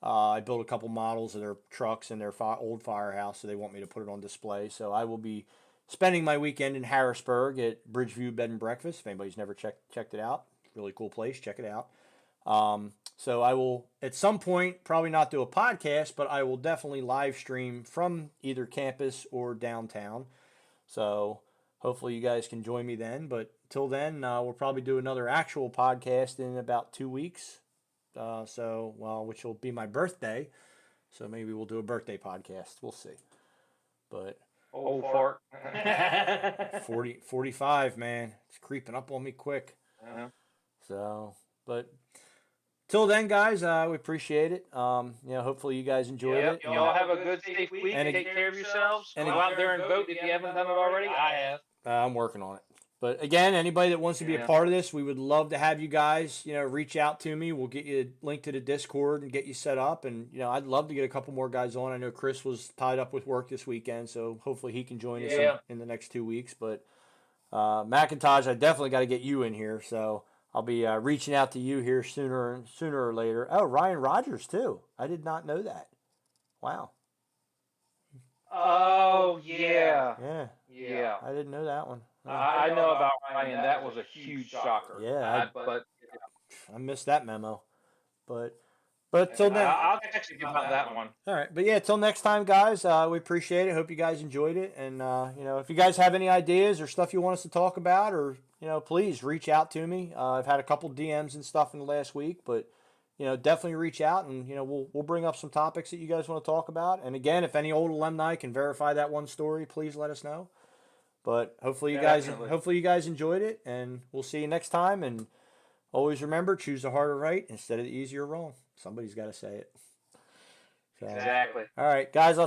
Speaker 2: I built a couple models of their trucks and their old firehouse, so they want me to put it on display. So I will be spending my weekend in Harrisburg at Bridgeview Bed and Breakfast. If anybody's never checked it out, really cool place, check it out. So I will, at some point, probably not do a podcast, but I will definitely live stream from either campus or downtown. So hopefully you guys can join me then. But till then, we'll probably do another actual podcast in about 2 weeks. which will be my birthday. So maybe we'll do a birthday podcast. We'll see. But
Speaker 3: Old fart.
Speaker 2: 45, man. It's creeping up on me quick.
Speaker 3: Yeah.
Speaker 2: So, but till then, guys, we appreciate it. Hopefully you guys enjoyed it.
Speaker 3: Y'all have a good, safe week.
Speaker 2: And
Speaker 3: Take care of yourselves.
Speaker 2: and
Speaker 3: Go out there and vote if you haven't done it already. I have.
Speaker 2: I'm working on it. But again, anybody that wants to be a part of this, we would love to have you guys, reach out to me. We'll get you a link to the Discord and get you set up. And, I'd love to get a couple more guys on. I know Chris was tied up with work this weekend, so hopefully he can join us in the next 2 weeks. But McIntosh, I definitely got to get you in here. So I'll be reaching out to you here sooner or later. Oh, Ryan Rogers, too. I did not know that. Wow.
Speaker 3: Oh, yeah.
Speaker 2: Yeah. I didn't know that one.
Speaker 3: I know about Ryan. That was a huge shocker.
Speaker 2: Yeah,
Speaker 3: but
Speaker 2: I missed that memo. But till then,
Speaker 3: I'll text you about that one.
Speaker 2: All right, but yeah, till next time, guys. We appreciate it. Hope you guys enjoyed it, and if you guys have any ideas or stuff you want us to talk about, or please reach out to me. I've had a couple DMs and stuff in the last week, but definitely reach out, and we'll bring up some topics that you guys want to talk about. And again, if any old alumni can verify that one story, please let us know. But hopefully you guys enjoyed it, and we'll see you next time. And always remember, choose the harder right instead of the easier wrong. Somebody's got to say it. So,
Speaker 3: Exactly.
Speaker 2: All right, guys.